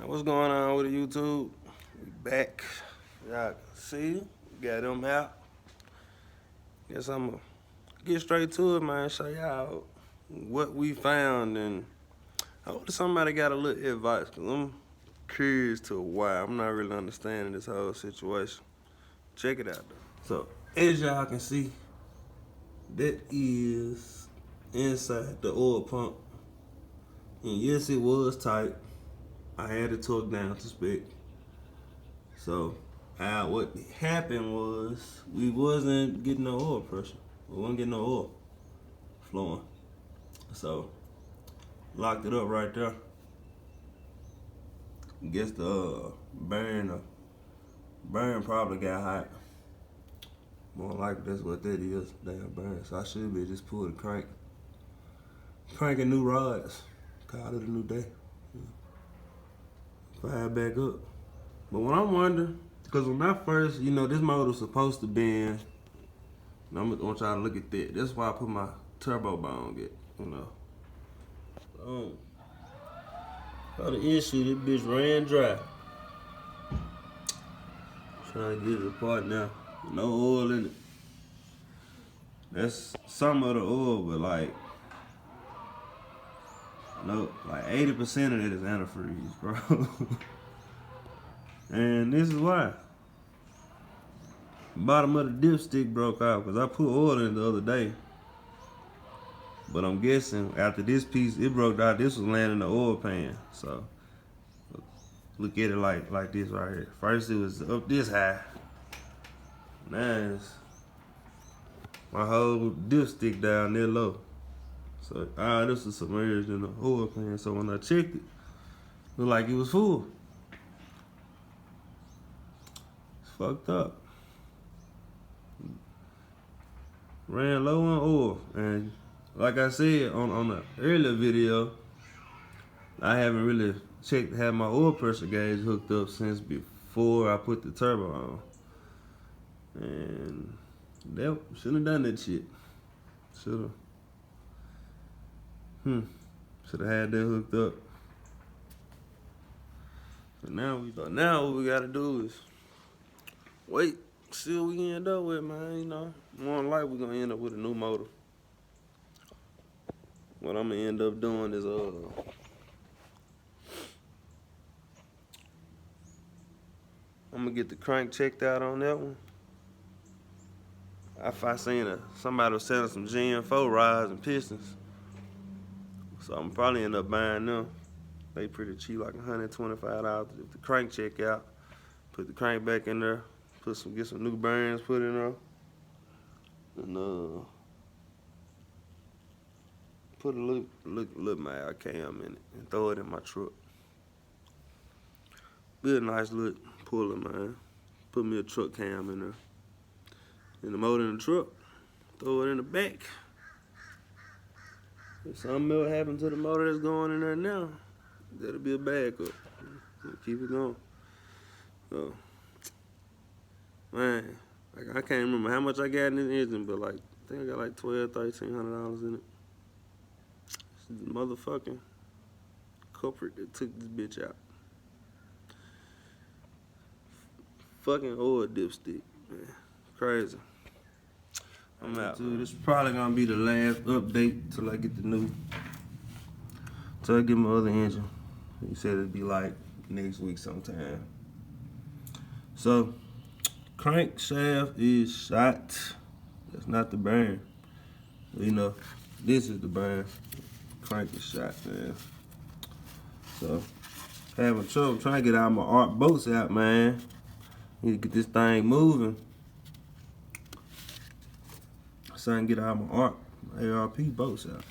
What's going on with the YouTube? We back. Y'all can see, got them out. Guess I'm gonna get straight to it, man. Show y'all what we found, and I hope somebody got a little advice, cause I'm curious to why. I'm not really understanding this whole situation. Check it out, though. So, as y'all can see, that is inside the oil pump. And yes, it was tight. I had it torqued down to spec. So, what happened was we wasn't getting no oil pressure. We wasn't getting no oil flowing. So, locked it up right there. Guess the burn probably got hot. More likely that's what that is, damn burn. So I should be just pull the cranking new rods. Call it a new day. Fire back up. But what I'm wondering, because when I first, this motor was supposed to be in, and I'm gonna try to look at that. That's why I put my turbo bone get. For the issue, this bitch ran dry. Trying to get it apart now. No oil in it. That's some of the oil, but like 80% of it is antifreeze, bro. And this is why. Bottom of the dipstick broke off because I put oil in it the other day. But I'm guessing after this piece, it broke out. This was laying in the oil pan. So look at it like this right here. First it was up this high. Now it's my whole dipstick down there low. So this was submerged in the oil pan. So when I checked it, looked like it was full. It's fucked up. Ran low on oil, and like I said on the earlier video, I haven't really had my oil pressure gauge hooked up since before I put the turbo on. And that shouldn't have done that shit. Should have had that hooked up. So now what we gotta do is wait, see what we end up with, man. More than likely we're gonna end up with a new motor. What I'm gonna end up doing is I'm gonna get the crank checked out on that one. If I seen somebody was selling some GM4 rods and pistons, so I'm probably end up buying them. They pretty cheap, like $125. If the crank check out, put the crank back in there, get some new bearings put in there, and put a little mild cam in it and throw it in my truck. Be a nice little puller, man. Put me a truck cam in there. And the motor in the truck, throw it in the back. If something else happens to the motor that's going in there now, that'll be a backup. Keep it going. So, man, I can't remember how much I got in this engine, but I think I got like $1,200–1,300 in it. This is the motherfucking culprit that took this bitch out. Fucking oil dipstick, man. Crazy. I'm out. This is probably gonna be the last update till I get the new. Till I get my other engine. He said it'd be like next week sometime. So, crankshaft is shot. That's not the burn. This is the burn. Crank is shot, man. So, having trouble trying to get all my arc bolts out, man. Need to get this thing moving. So I can get all my ARP bolts out.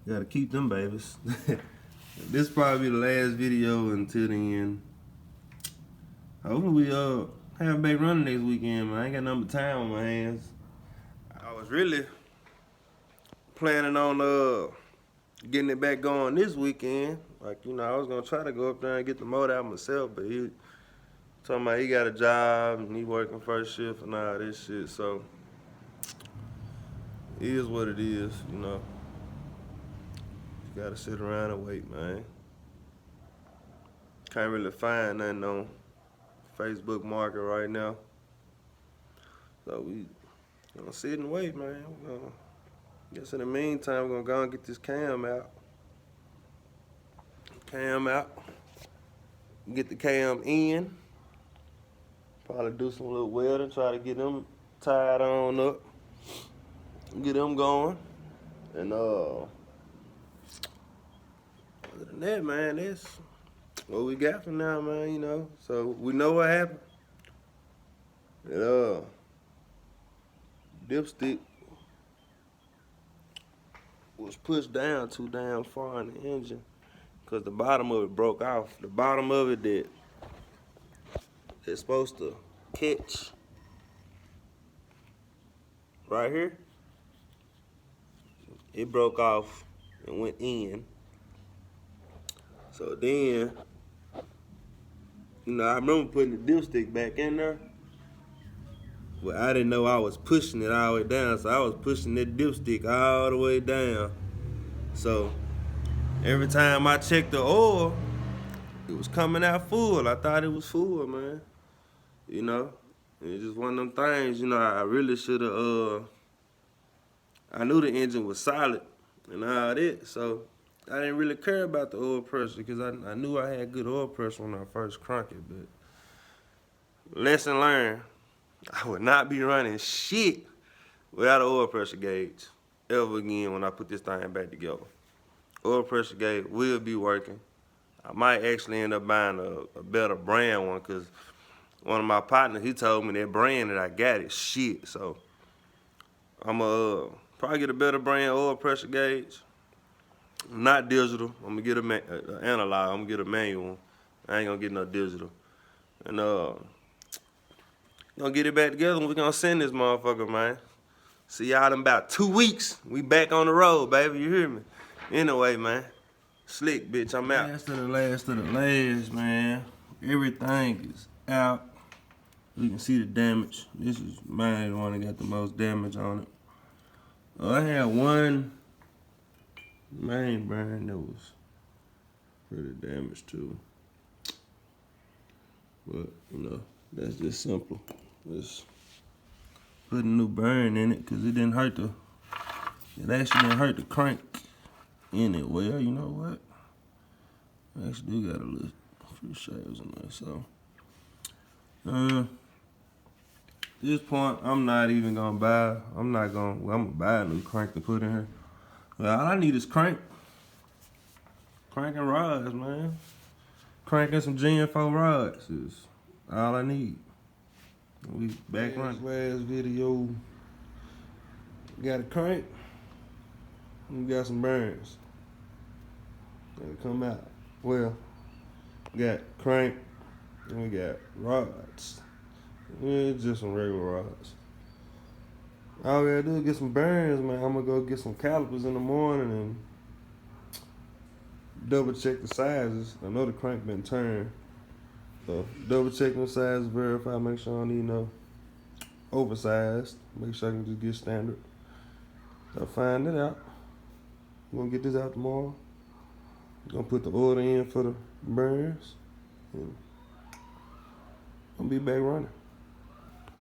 Gotta keep them babies. This probably be the last video until then. Hopefully we have back running next weekend, man. I ain't got nothing but time on my hands. I was really planning on getting it back going this weekend. I was gonna try to go up there and get the motor out myself, but he talking about he got a job and he working first shift and all this shit, so it is what it is, You gotta sit around and wait, man. Can't really find nothing on Facebook Market right now. So we gonna sit and wait, man. Guess in the meantime, we're gonna go and get this cam out. Get the cam in. Probably do some little welding, try to get them tied on up. Get them going. And other than that, man, that's what we got for now, man, you know. So we know what happened. And dipstick was pushed down too damn far in the engine because the bottom of it broke off. The bottom of it that it's supposed to catch right here, it broke off and went in. So then, I remember putting the dipstick back in there. Well, I didn't know I was pushing it all the way down, so I was pushing that dipstick all the way down. So every time I checked the oil, it was coming out full. I thought it was full, man. It's just one of them things, I really should have, I knew the engine was solid and all that, so I didn't really care about the oil pressure because I knew I had good oil pressure when I first cranked it, but lesson learned. I would not be running shit without an oil pressure gauge ever again when I put this thing back together. Oil pressure gauge will be working. I might actually end up buying a better brand one because one of my partners, he told me that brand that I got is shit. So I'm going to probably get a better brand oil pressure gauge. Not digital. I'm going to get an analog. I'm going to get a manual. I ain't going to get no digital. And gonna get it back together and we gonna send this motherfucker, man. See y'all in about 2 weeks. We back on the road, baby. You hear me? Anyway, man. Slick, bitch. I'm out. Last of the last, man. Everything is out. You can see the damage. This is mine, the one that got the most damage on it. I had one main bearing that was pretty damaged too. But, that's just simple. Just put a new bearing in it because it actually didn't hurt the crank in it. Well, you know what? I actually do got a few shavers in there, so. At this point, I'm not even gonna buy, I'm gonna buy a new crank to put in here. Well, all I need is crank. Crank and rods, man. Crank and some GN4 rods is all I need. We back running. Last video, got a crank, and we got some bearings. Gotta come out. Well, we got crank, and we got rods. It's just some regular rods. All we gotta do is get some bearings, man. I'm gonna go get some calipers in the morning and double check the sizes. I know the crank been turned. So double checking the size, verify, make sure I don't need no oversized. Make sure I can just get standard. So find it out. We're gonna get this out tomorrow. Gonna put the order in for the bearings. And I'm gonna be back running.